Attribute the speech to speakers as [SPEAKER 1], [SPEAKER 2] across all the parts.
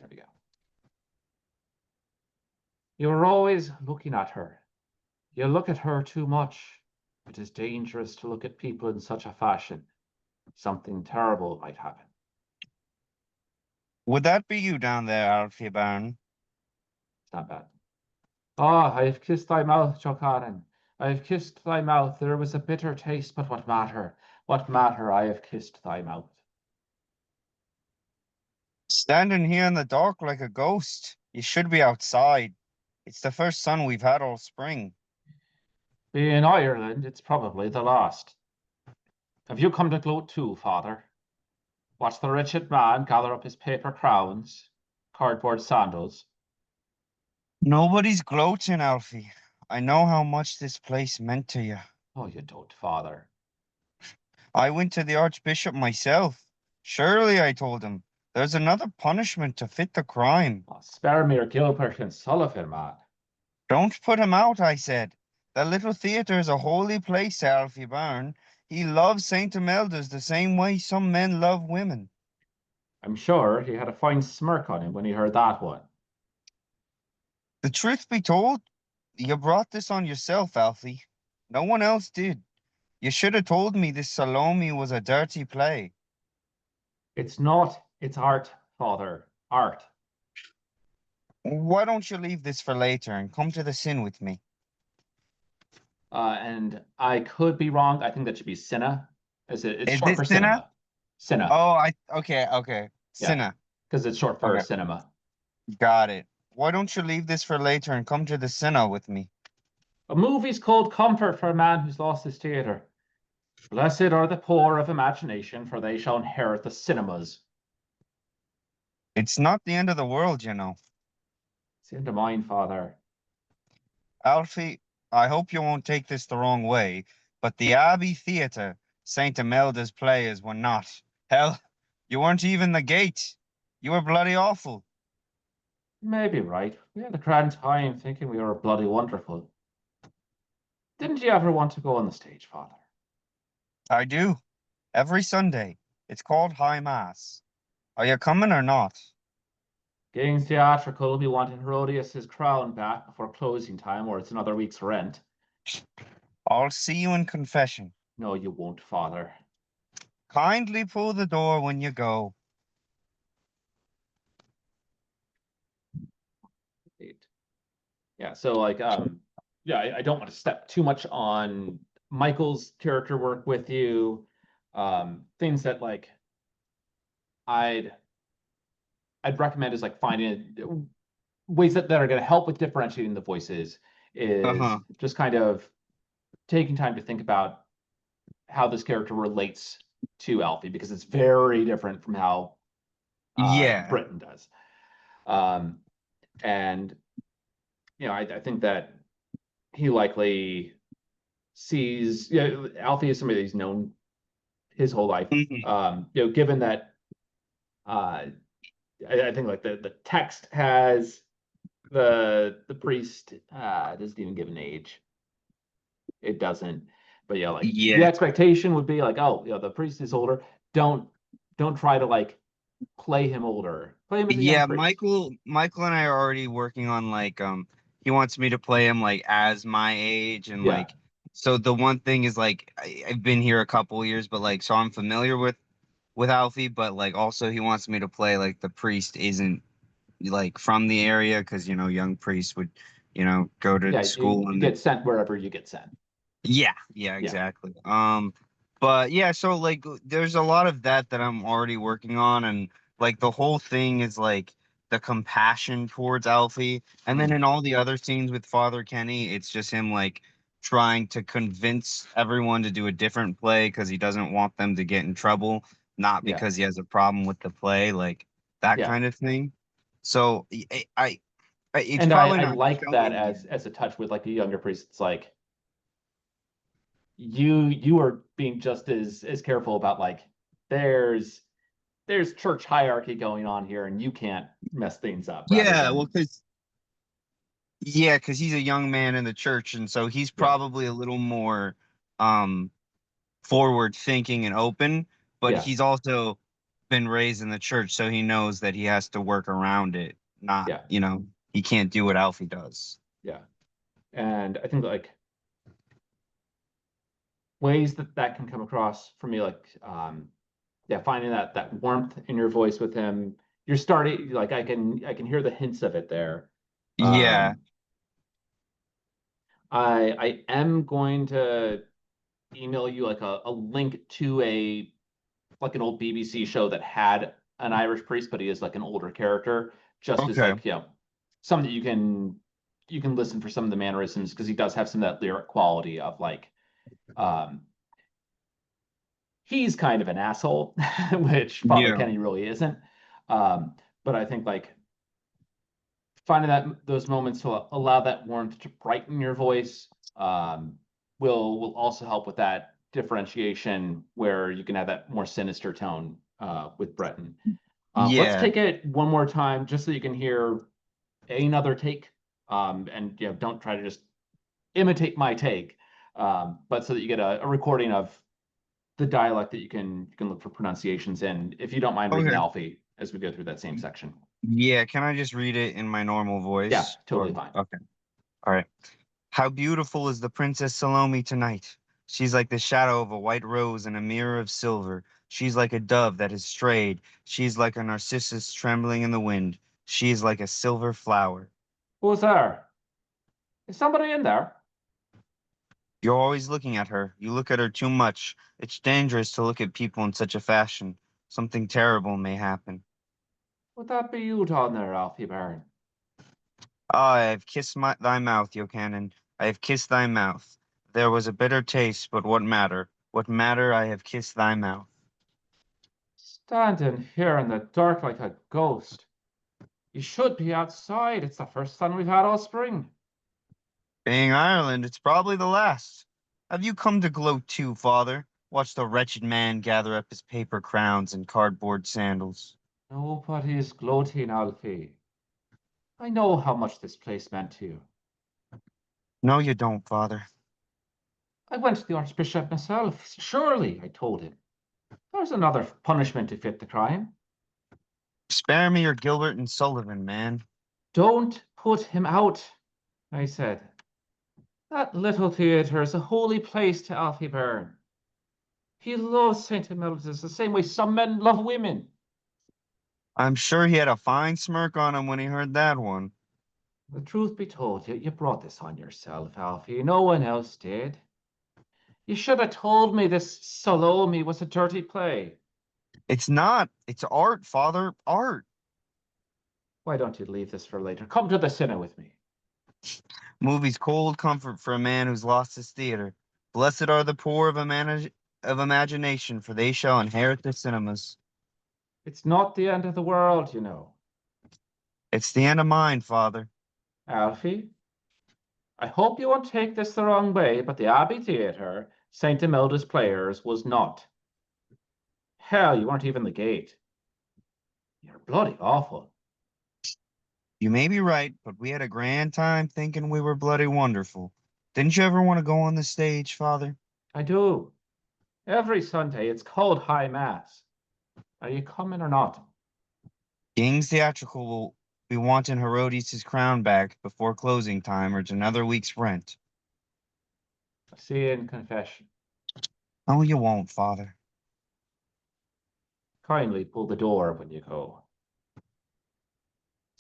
[SPEAKER 1] There we go. You are always looking at her. You look at her too much. It is dangerous to look at people in such a fashion. Something terrible might happen.
[SPEAKER 2] Would that be you down there, Alfie Baron?
[SPEAKER 1] It's not bad. Ah, I have kissed thy mouth, Jokaran. I have kissed thy mouth. There was a bitter taste, but what matter? What matter? I have kissed thy mouth.
[SPEAKER 2] Standing here in the dark like a ghost. You should be outside. It's the first sun we've had all spring.
[SPEAKER 1] Being Ireland, it's probably the last. Have you come to gloat too, father? Watch the wretched man gather up his paper crowns, cardboard sandals.
[SPEAKER 2] Nobody's gloating, Alfie. I know how much this place meant to you.
[SPEAKER 1] Oh, you don't, father.
[SPEAKER 2] I went to the Archbishop myself. Surely, I told him, there's another punishment to fit the crime.
[SPEAKER 1] Oh, spare me your Gilbert and Sullivan, man.
[SPEAKER 2] Don't put him out, I said. That little theatre is a holy place to Alfie Byrne. He loves St. Imelda's the same way some men love women.
[SPEAKER 1] I'm sure he had a fine smirk on him when he heard that one.
[SPEAKER 2] The truth be told, you brought this on yourself, Alfie. No one else did. You should have told me this Salome was a dirty play.
[SPEAKER 1] It's not, it's art, father. Art.
[SPEAKER 2] Why don't you leave this for later and come to the sin with me?
[SPEAKER 1] And I could be wrong. I think that should be Cinna. It's
[SPEAKER 2] Is
[SPEAKER 1] short
[SPEAKER 2] this
[SPEAKER 1] for
[SPEAKER 2] Sinner?
[SPEAKER 1] cinema. Cinna.
[SPEAKER 2] Oh, okay.
[SPEAKER 1] Yeah,
[SPEAKER 2] Sinner.
[SPEAKER 1] because it's short for
[SPEAKER 2] Okay,
[SPEAKER 1] cinema.
[SPEAKER 2] got it. Why don't you leave this for later and come to the Sinner with me?
[SPEAKER 1] A movie's called Comfort for a man who's lost his theater. Blessed are the poor of imagination, for they shall inherit the cinemas.
[SPEAKER 2] It's not the end of the world, you know.
[SPEAKER 1] It's into mine, father.
[SPEAKER 2] Alfie, I hope you won't take this the wrong way, but the Abbey Theatre, St. Imelda's players were not. Hell, you weren't even the gate. You were bloody awful.
[SPEAKER 1] Maybe right. We had a grand time thinking we were bloody wonderful. Didn't you ever want to go on the stage, father?
[SPEAKER 2] I do. Every Sunday. It's called High Mass. Are you coming or not?
[SPEAKER 1] Getting theatrical, we wanted Herodias's crown back before closing time, or it's another week's rent.
[SPEAKER 2] I'll see you in confession.
[SPEAKER 1] No, you won't, father.
[SPEAKER 2] Kindly pull the door when you go.
[SPEAKER 1] Yeah, so like yeah, I don't want to step too much on Michael's character work with you. Things that like I'd I'd recommend is like finding ways that are going to help with differentiating the voices is
[SPEAKER 2] Uh-huh.
[SPEAKER 1] just kind of taking time to think about how this character relates to Alfie because it's very different from how
[SPEAKER 2] Yeah.
[SPEAKER 1] Britain does. Um, and I think that he likely sees Alfie is somebody that he's known his whole life.
[SPEAKER 2] Mhm.
[SPEAKER 1] Given that uh, I think like the text has the priest doesn't even give an age. It doesn't. But yeah, like the
[SPEAKER 2] Yeah.
[SPEAKER 1] expectation would be like, oh, the priest is older. Don't try to like play him older. Play him as a young
[SPEAKER 2] Yeah,
[SPEAKER 1] priest.
[SPEAKER 2] Michael and I are already working on like he wants me to play him like as my age and
[SPEAKER 1] Yeah,
[SPEAKER 2] like so the one thing is like I've been here a couple years but like so I'm familiar with Alfie but like also he wants me to play like the priest isn't like from the area because young priests would go to
[SPEAKER 1] yeah.
[SPEAKER 2] school
[SPEAKER 1] You
[SPEAKER 2] and
[SPEAKER 1] get sent wherever you get sent.
[SPEAKER 2] yeah
[SPEAKER 1] Yeah,
[SPEAKER 2] exactly but yeah so like there's a lot of that I'm already working on and like the whole thing is like the compassion towards Alfie and then
[SPEAKER 1] Mhm.
[SPEAKER 2] in all the other scenes with Father Kenny it's just him like trying to convince everyone to do a different play because he doesn't want them to get in trouble not
[SPEAKER 1] Yeah,
[SPEAKER 2] because he has a problem with the play like that
[SPEAKER 1] yeah.
[SPEAKER 2] kind of thing so it's
[SPEAKER 1] And
[SPEAKER 2] probably
[SPEAKER 1] I
[SPEAKER 2] not
[SPEAKER 1] like that
[SPEAKER 2] showing you.
[SPEAKER 1] as a touch with like the younger priest. It's like you are being just as careful about like there's there's church hierarchy going on here and you can't mess things up rather
[SPEAKER 2] Yeah, well,
[SPEAKER 1] than
[SPEAKER 2] because he's a young man in the church, and so he's
[SPEAKER 1] yeah,
[SPEAKER 2] probably a little more um forward thinking and open, but
[SPEAKER 1] yeah,
[SPEAKER 2] he's also been raised in the church, so he knows that he has to work around it. Not,
[SPEAKER 1] Yeah,
[SPEAKER 2] he can't do what Alfie does.
[SPEAKER 1] yeah. And I think like ways that that can come across for me, like yeah, finding that warmth in your voice with him. You're starting like I can hear the hints of it there.
[SPEAKER 2] Yeah.
[SPEAKER 1] Um, I am going to email you like a link to a like an old BBC show that had an Irish priest, but he is like an older character, just as
[SPEAKER 2] Okay.
[SPEAKER 1] like some that you can listen for some of the mannerisms because he does have some of that lyric quality of like um he's kind of an asshole, which Father
[SPEAKER 2] Yeah.
[SPEAKER 1] Kenny really isn't. Um, but I think like finding that those moments to allow that warmth to brighten your voice um, will also help with that differentiation where you can have that more sinister tone with Breton. Let's
[SPEAKER 2] Yeah.
[SPEAKER 1] take it one more time just so you can hear another take and don't try to just imitate my take, but so that you get a recording of the dialect that you can look for pronunciations in if you don't mind reading
[SPEAKER 2] Okay.
[SPEAKER 1] Alfie as we go through that same section.
[SPEAKER 2] Yeah. Can I just read it in my normal
[SPEAKER 1] Yeah,
[SPEAKER 2] voice?
[SPEAKER 1] totally fine.
[SPEAKER 2] Okay. All right. How beautiful is the Princess Salome tonight? She's like the shadow of a white rose in a mirror of silver. She's like a dove that has strayed. She's like a narcissus trembling in the wind. She is like a silver flower.
[SPEAKER 1] Who's there? Is somebody in there?
[SPEAKER 2] You're always looking at her. You look at her too much. It's dangerous to look at people in such a fashion. Something terrible may happen.
[SPEAKER 1] Would that be you down there, Alfie Byrne?
[SPEAKER 2] Ah, I have kissed thy mouth, Yochanan. I have kissed thy mouth. There was a bitter taste, but what matter? What matter? I have kissed thy mouth.
[SPEAKER 1] Standing here in the dark like a ghost. You should be outside. It's the first sun we've had all spring.
[SPEAKER 2] Being Ireland, it's probably the last. Have you come to gloat too, father? Watch the wretched man gather up his paper crowns and cardboard sandals.
[SPEAKER 1] Nobody's gloating, Alfie. I know how much this place meant to you.
[SPEAKER 2] No, you don't, father.
[SPEAKER 1] I went to the Archbishop myself. Surely, I told him. There's another punishment to fit the crime.
[SPEAKER 2] Spare me your Gilbert and Sullivan, man.
[SPEAKER 1] Don't put him out, I said. That little theatre is a holy place to Alfie Byrne. He loves St. Emilius the same way some men love women.
[SPEAKER 2] I'm sure he had a fine smirk on him when he heard that one.
[SPEAKER 1] The truth be told, you brought this on yourself, Alfie. No one else did. You should have told me this Salome was a dirty play.
[SPEAKER 2] It's not. It's art, father. Art.
[SPEAKER 1] Why don't you leave this for later? Come to the cinema with me.
[SPEAKER 2] Movies cold comfort for a man who's lost his theater. Blessed are the poor of imagination, for they shall inherit the cinemas.
[SPEAKER 1] It's not the end of the world, you know.
[SPEAKER 2] It's the end of mine, father.
[SPEAKER 1] Alfie, I hope you won't take this the wrong way, but the Abbey Theatre, St. Emilda's Players, was not. Hell, you weren't even the gate. You're bloody awful.
[SPEAKER 2] You may be right, but we had a grand time thinking we were bloody wonderful. Didn't you ever want to go on the stage, father?
[SPEAKER 1] I do. Every Sunday it's called High Mass. Are you coming or not?
[SPEAKER 2] King's Theatrical will be wanting Herodes' crown back before closing time or it's another week's rent.
[SPEAKER 1] I'll see you in confession.
[SPEAKER 2] Oh, you won't, father.
[SPEAKER 1] Kindly pull the door when you go.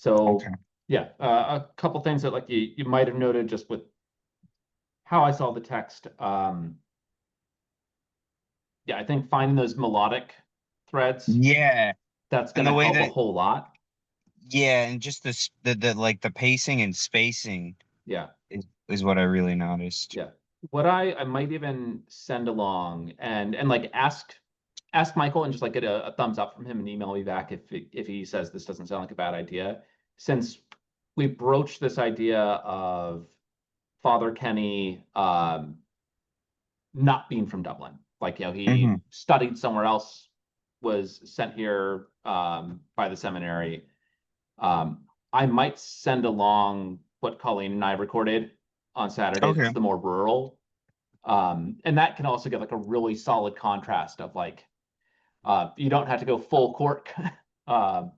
[SPEAKER 2] Okay.
[SPEAKER 1] So yeah, a couple things that like you might have noted just with how I saw the text. Yeah, I think finding those melodic threads,
[SPEAKER 2] Yeah.
[SPEAKER 1] that's
[SPEAKER 2] And
[SPEAKER 1] going
[SPEAKER 2] the
[SPEAKER 1] to
[SPEAKER 2] way
[SPEAKER 1] help a
[SPEAKER 2] that,
[SPEAKER 1] whole lot.
[SPEAKER 2] yeah, and just the like the pacing and spacing
[SPEAKER 1] Yeah,
[SPEAKER 2] is what I really noticed.
[SPEAKER 1] yeah. What I might even send along and like ask Michael and just like get a thumbs up from him and email me back if he says this doesn't sound like a bad idea. Since we broached this idea of Father Kenny not being from Dublin, like he
[SPEAKER 2] Hmm.
[SPEAKER 1] studied somewhere else, was sent here by the seminary. Um, I might send along what Colleen and I recorded on Saturday.
[SPEAKER 2] Okay.
[SPEAKER 1] That's the more rural, and that can also get like a really solid contrast of like You don't have to go full cork, um,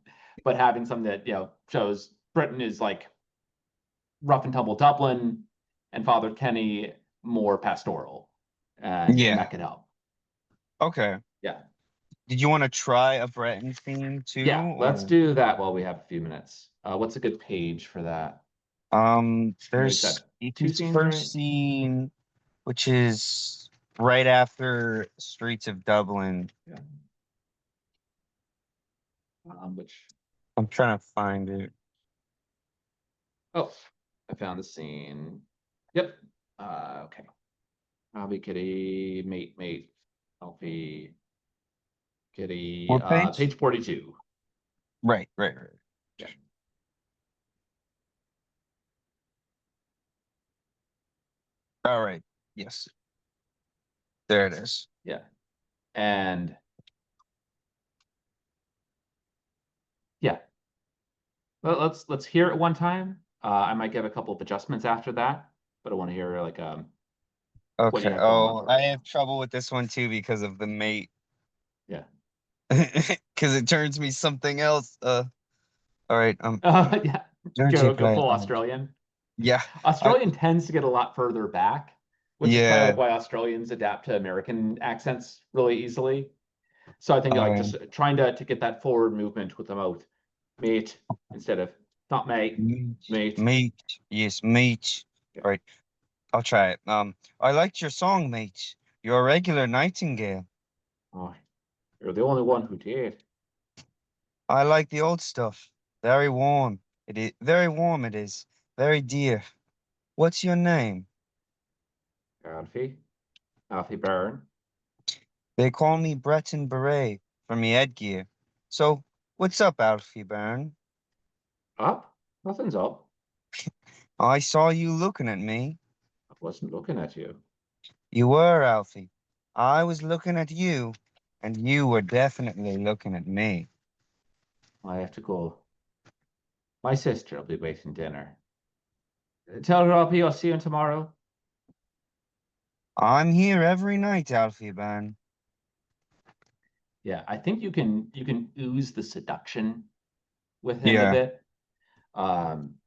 [SPEAKER 1] but having something that shows Britain is like rough and tumble Dublin, and Father Kenny more pastoral, and
[SPEAKER 2] Yeah.
[SPEAKER 1] that could help.
[SPEAKER 2] Okay.
[SPEAKER 1] Yeah,
[SPEAKER 2] Did you want to try a Breton theme too,
[SPEAKER 1] yeah. Let's
[SPEAKER 2] or
[SPEAKER 1] do that while we have a few minutes. What's a good page for that? I know he's
[SPEAKER 2] there's
[SPEAKER 1] got two
[SPEAKER 2] Eaton's
[SPEAKER 1] scenes, right?
[SPEAKER 2] first scene, which is right after Streets of Dublin.
[SPEAKER 1] Yeah. Which
[SPEAKER 2] I'm trying to find it.
[SPEAKER 1] Oh, I found the scene. Yep. Okay. Hobby kitty, mate, healthy kitty.
[SPEAKER 2] What page?
[SPEAKER 1] Page 42.
[SPEAKER 2] Right, right, right.
[SPEAKER 1] Yeah.
[SPEAKER 2] All right. Yes, there it is.
[SPEAKER 1] Yeah. And yeah, let's hear it one time. I might give a couple of adjustments after that, but I want to hear like what you
[SPEAKER 2] Okay.
[SPEAKER 1] have going on
[SPEAKER 2] Oh,
[SPEAKER 1] for
[SPEAKER 2] I
[SPEAKER 1] it.
[SPEAKER 2] have trouble with this one too because of the mate.
[SPEAKER 1] Yeah.
[SPEAKER 2] Because it turns me something else. All right.
[SPEAKER 1] Yeah.
[SPEAKER 2] Don't you
[SPEAKER 1] Go
[SPEAKER 2] play?
[SPEAKER 1] full Australian.
[SPEAKER 2] Yeah. I
[SPEAKER 1] Australian tends to get a lot further back, which is probably
[SPEAKER 2] yeah.
[SPEAKER 1] like why Australians adapt to American accents really easily. So I think like
[SPEAKER 2] Uh,
[SPEAKER 1] just trying to get that forward movement with the mouth, mate, instead of not mate,
[SPEAKER 2] meat,
[SPEAKER 1] mate.
[SPEAKER 2] meat. Yes, meat.
[SPEAKER 1] Yeah.
[SPEAKER 2] All right. I'll try it. I liked your song, mate. You're a regular nightingale.
[SPEAKER 1] Oh, you're the only one who did.
[SPEAKER 2] I like the old stuff. Very warm. It is very warm. It is very dear. What's your name?
[SPEAKER 1] Alfie, Alfie Byrne.
[SPEAKER 2] They call me Breton Beret from the headgear. So, what's up, Alfie Byrne?
[SPEAKER 1] Up? Nothing's up.
[SPEAKER 2] I saw you looking at me.
[SPEAKER 1] I wasn't looking at you.
[SPEAKER 2] You were, Alfie. I was looking at you, and you were definitely looking at me.
[SPEAKER 1] I have to go. My sister will be waiting dinner. Tell her I'll see you tomorrow.
[SPEAKER 2] I'm here every night, Alfie Byrne.
[SPEAKER 1] Yeah, I think you can ooze the seduction with him a
[SPEAKER 2] Yeah.
[SPEAKER 1] bit. Um,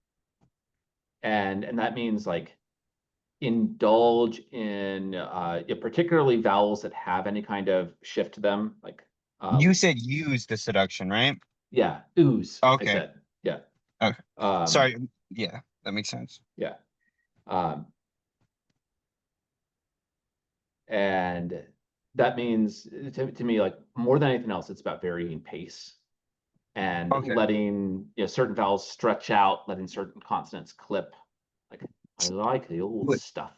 [SPEAKER 1] and that means like indulge in yeah, particularly vowels that have any kind of shift to them, like
[SPEAKER 2] You said use the seduction, right?
[SPEAKER 1] yeah, ooze, I
[SPEAKER 2] Okay.
[SPEAKER 1] said. Yeah.
[SPEAKER 2] Okay.
[SPEAKER 1] Um,
[SPEAKER 2] Sorry. Yeah, that makes sense.
[SPEAKER 1] yeah. Um, and that means to me, like more than anything else, it's about varying pace and
[SPEAKER 2] Okay.
[SPEAKER 1] letting certain vowels stretch out, letting certain consonants clip. Like I like the old
[SPEAKER 2] What?
[SPEAKER 1] stuff.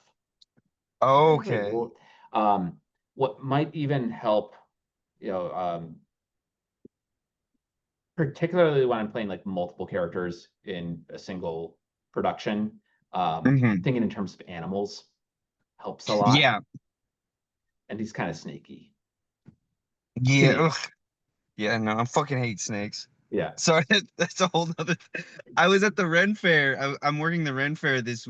[SPEAKER 1] Really
[SPEAKER 2] Okay.
[SPEAKER 1] old. Um, what might even help, you know, particularly when I'm playing like multiple characters in a single production,
[SPEAKER 2] Hmm.
[SPEAKER 1] thinking in terms of animals helps a lot.
[SPEAKER 2] Yeah.
[SPEAKER 1] And he's kind of snaky to
[SPEAKER 2] Yeah.
[SPEAKER 1] me.
[SPEAKER 2] Ugh. Yeah. No, I fucking hate snakes.
[SPEAKER 1] Yeah.
[SPEAKER 2] Sorry, that's a whole other. I was at the Ren Fair. I'm working the Ren Fair this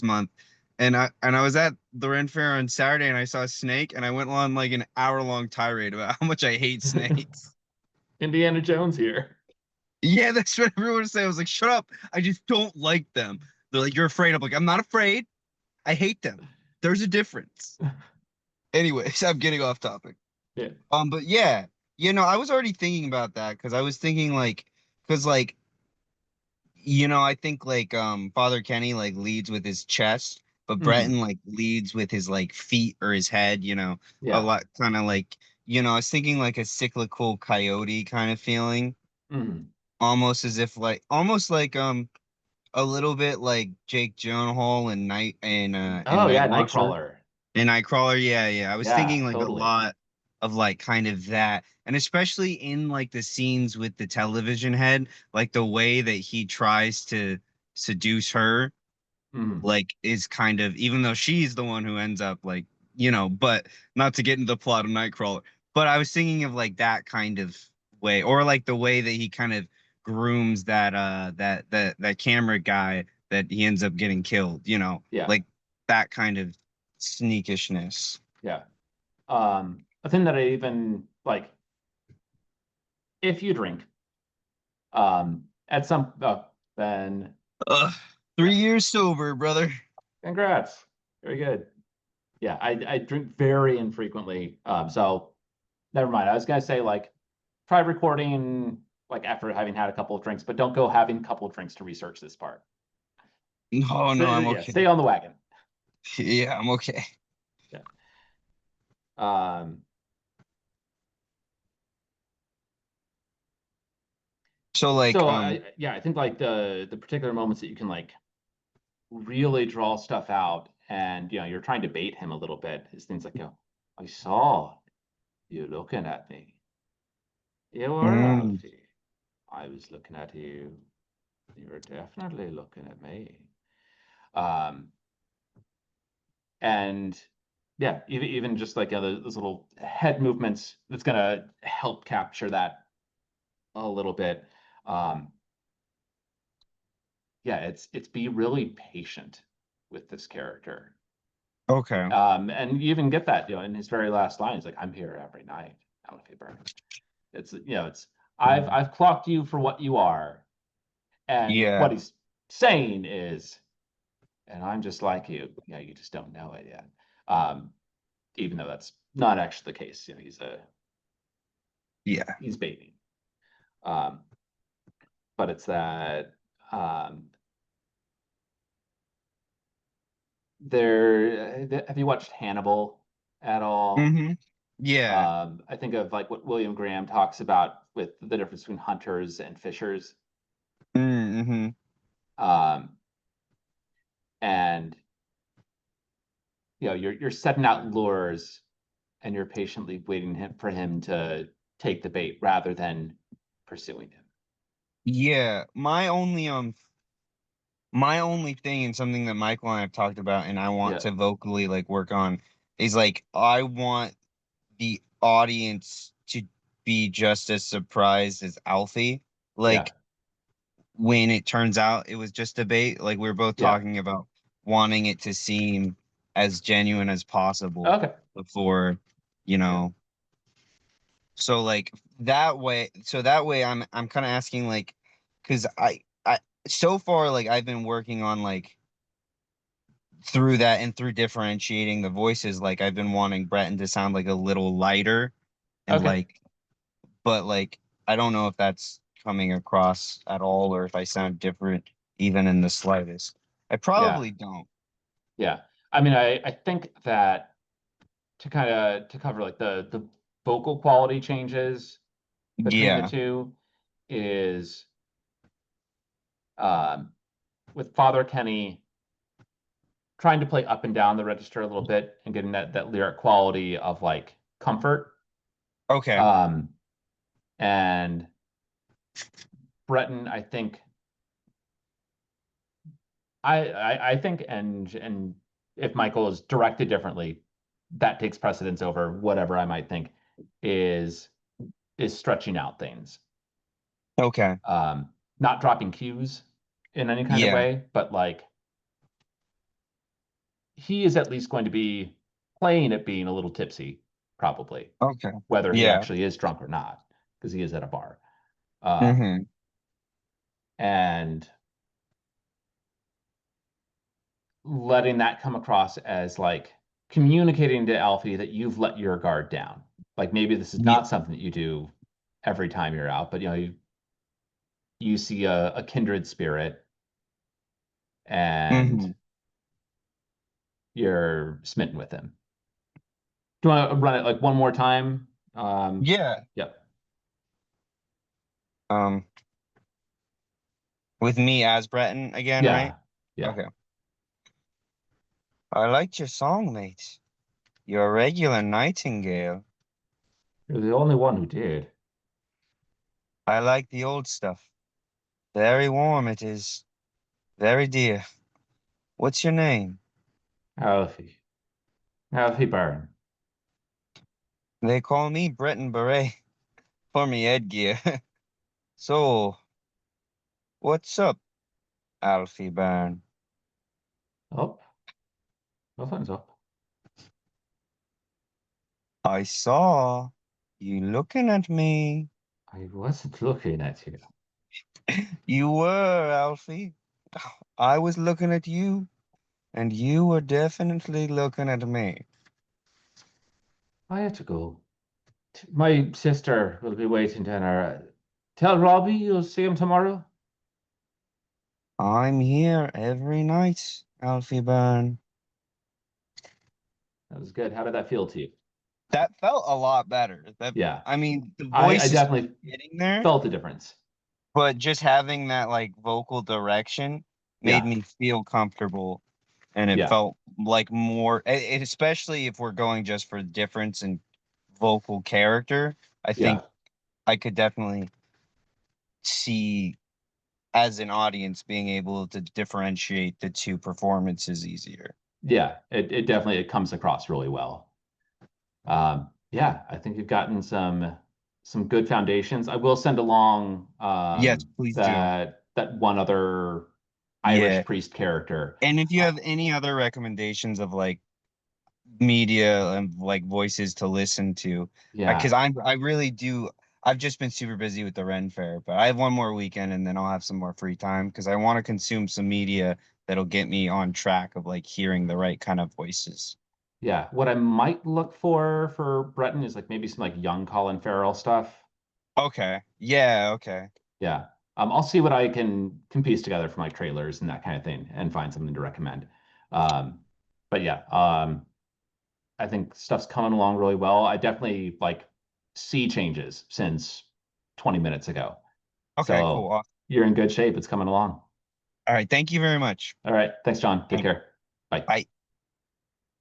[SPEAKER 2] month, and I was at the Ren Fair on Saturday, and I saw a snake, and I went on like an hour-long tirade about how much I hate snakes.
[SPEAKER 1] Indiana Jones here.
[SPEAKER 2] Yeah, that's what everyone was saying. I was like, shut up. I just don't like them. They're like, you're afraid. I'm like, I'm not afraid. I hate them. There's a difference. Anyways, I'm getting off topic.
[SPEAKER 1] Yeah.
[SPEAKER 2] But yeah, I was already thinking about that because I was thinking because I think like Father Kenny like leads with his chest, but
[SPEAKER 1] Hmm.
[SPEAKER 2] Breton like leads with his like feet or his head, a
[SPEAKER 1] Yeah.
[SPEAKER 2] lot kind of like, I was thinking like a cyclical coyote kind of feeling,
[SPEAKER 1] Hmm.
[SPEAKER 2] almost as if like almost like a little bit like Jake Gyllenhaal in
[SPEAKER 1] Oh
[SPEAKER 2] Night
[SPEAKER 1] yeah,
[SPEAKER 2] Watcher.
[SPEAKER 1] Nightcrawler.
[SPEAKER 2] And Nightcrawler, yeah, yeah. I was
[SPEAKER 1] Yeah,
[SPEAKER 2] thinking like a
[SPEAKER 1] totally.
[SPEAKER 2] lot of like kind of that. And especially in like the scenes with the television head, like the way that he tries to seduce her,
[SPEAKER 1] Hmm.
[SPEAKER 2] like is kind of even though she's the one who ends up like, but not to get into the plot of Nightcrawler. But I was thinking of like that kind of way, or like the way that he kind of grooms that camera guy that he ends up getting killed,
[SPEAKER 1] Yeah.
[SPEAKER 2] like that kind of sneakishness.
[SPEAKER 1] Yeah. a thing that I even like, if you drink, at some, then
[SPEAKER 2] Ugh,
[SPEAKER 1] yeah,
[SPEAKER 2] 3 years sober, brother.
[SPEAKER 1] congrats. Very good. Yeah, I drink very infrequently. So never mind. I was gonna say like try recording like after having had a couple of drinks, but don't go having a couple of drinks to research this part.
[SPEAKER 2] Oh no, I'm
[SPEAKER 1] Yeah, stay
[SPEAKER 2] okay.
[SPEAKER 1] on the wagon.
[SPEAKER 2] Yeah, I'm okay.
[SPEAKER 1] Yeah. Um,
[SPEAKER 2] So like,
[SPEAKER 1] so yeah, I think like the particular moments that you can like really draw stuff out, and you're trying to bait him a little bit is things like, I saw you looking at me. You were
[SPEAKER 2] mm,
[SPEAKER 1] Alfie. I was looking at you. You were definitely looking at me. Um, and yeah, even just like those little head movements, that's gonna help capture that a little bit. Um, yeah, it's be really patient with this character.
[SPEAKER 2] okay.
[SPEAKER 1] And you even get that, in his very last line, he's like, "I'm here every night, Alfie Burn." It's
[SPEAKER 2] Mm.
[SPEAKER 1] I've clocked you for what you are, and
[SPEAKER 2] Yeah,
[SPEAKER 1] what he's saying is, and I'm just like you. You just don't know it yet. Um, Even though that's not actually the case.
[SPEAKER 2] yeah.
[SPEAKER 1] He's baiting. Um, but it's that um, have you watched Hannibal at all?
[SPEAKER 2] Mm-hmm. Yeah.
[SPEAKER 1] I think of like what William Graham talks about with the difference between hunters and fishers.
[SPEAKER 2] Mm-hmm.
[SPEAKER 1] Um, and you're setting out lures and you're patiently waiting for him to take the bait rather than pursuing him.
[SPEAKER 2] Yeah. My only thing and something that Michael and I have talked about and I want
[SPEAKER 1] Yeah,
[SPEAKER 2] to vocally like work on is like I want the audience to be just as surprised as Alfie.
[SPEAKER 1] yeah,
[SPEAKER 2] Like when it turns out it was just a bait, like we are both
[SPEAKER 1] yeah.
[SPEAKER 2] talking about wanting it to seem as genuine as possible
[SPEAKER 1] Okay.
[SPEAKER 2] before, you
[SPEAKER 1] Yeah.
[SPEAKER 2] know. So like that way I'm kind of asking like because I so far like I've been working on like through that and through differentiating the voices, like I've been wanting Breton to sound like a little lighter and
[SPEAKER 1] Okay.
[SPEAKER 2] like, but like I don't know if that's coming across at all or if I sound different even in the slightest. I
[SPEAKER 1] Yeah.
[SPEAKER 2] probably don't.
[SPEAKER 1] Yeah. I mean, I think that to cover like the vocal quality changes between the
[SPEAKER 2] Yeah.
[SPEAKER 1] two is um, with Father Kenny trying to play up and down the register a little bit and getting that lyric quality of like comfort.
[SPEAKER 2] Okay.
[SPEAKER 1] Um, and Breton, I think I think and if Michael is directed differently, that takes precedence over whatever I might think is is stretching out things.
[SPEAKER 2] Okay.
[SPEAKER 1] Um, Not dropping cues in any kind of
[SPEAKER 2] Yeah.
[SPEAKER 1] way, but like he is at least going to be playing at being a little tipsy, probably,
[SPEAKER 2] Okay.
[SPEAKER 1] whether he
[SPEAKER 2] Yeah.
[SPEAKER 1] actually is drunk or not, because he is at a bar. Um,
[SPEAKER 2] Mm-hmm.
[SPEAKER 1] and letting that come across as like communicating to Alfie that you've let your guard down. Like maybe this is
[SPEAKER 2] Yeah.
[SPEAKER 1] not something that you do every time you're out, but you see a kindred spirit and
[SPEAKER 2] Mm-hmm.
[SPEAKER 1] you're smitten with him. Do you want to run it like one more time?
[SPEAKER 2] Yeah.
[SPEAKER 1] Yep.
[SPEAKER 2] Um, with me as Breton again, right?
[SPEAKER 1] Yeah. Yeah.
[SPEAKER 2] Okay. I liked your song, mate. You're a regular nightingale.
[SPEAKER 1] You're the only one who did.
[SPEAKER 2] I like the old stuff. Very warm it is. Very dear. What's your name?
[SPEAKER 1] Alfie. Alfie Byrne.
[SPEAKER 2] They call me Breton Beret for me headgear. So, what's up, Alfie Byrne?
[SPEAKER 1] Up. Nothing's up.
[SPEAKER 2] I saw you looking at me.
[SPEAKER 1] I wasn't looking at you.
[SPEAKER 2] You were, Alfie. I was looking at you, and you were definitely looking at me.
[SPEAKER 1] I have to go. My sister will be waiting dinner. Tell Robbie you'll see him tomorrow.
[SPEAKER 2] I'm here every night, Alfie Byrne.
[SPEAKER 1] That was good. How did that feel to you?
[SPEAKER 2] That felt a lot better.
[SPEAKER 1] Yeah,
[SPEAKER 2] I mean, the
[SPEAKER 1] I
[SPEAKER 2] voice is
[SPEAKER 1] definitely
[SPEAKER 2] getting there,
[SPEAKER 1] felt the difference.
[SPEAKER 2] but just having that like vocal direction made
[SPEAKER 1] Yeah,
[SPEAKER 2] me feel comfortable, and it
[SPEAKER 1] yeah,
[SPEAKER 2] felt like more, especially if we're going just for difference in vocal character. I
[SPEAKER 1] yeah,
[SPEAKER 2] think I could definitely see as an audience being able to differentiate the two performances easier.
[SPEAKER 1] yeah. It definitely it comes across really well. Yeah, I think you've gotten some good foundations. I will send along
[SPEAKER 2] Yes, please do.
[SPEAKER 1] that one other Irish
[SPEAKER 2] Yeah.
[SPEAKER 1] priest character.
[SPEAKER 2] And if you
[SPEAKER 1] Uh,
[SPEAKER 2] have any other recommendations of like media and like voices to listen to, because
[SPEAKER 1] yeah,
[SPEAKER 2] I really do. I've just been super busy with the Ren Fair, but I have one more weekend and then I'll have some more free time because I want to consume some media that'll get me on track of like hearing the right kind of voices.
[SPEAKER 1] yeah. What I might look for Breton is like maybe some like young Colin Farrell stuff.
[SPEAKER 2] Okay. Yeah. Okay.
[SPEAKER 1] Yeah. I'll see what I can piece together for my trailers and that kind of thing and find something to recommend. Um, but yeah, I think stuff's coming along really well. I definitely like see changes since 20 minutes ago.
[SPEAKER 2] Okay. Cool.
[SPEAKER 1] So you're in good shape. It's coming along.
[SPEAKER 2] All right. Thank you very much.
[SPEAKER 1] All right. Thanks, John.
[SPEAKER 2] All
[SPEAKER 1] Take
[SPEAKER 2] right.
[SPEAKER 1] care. Bye.
[SPEAKER 2] Bye.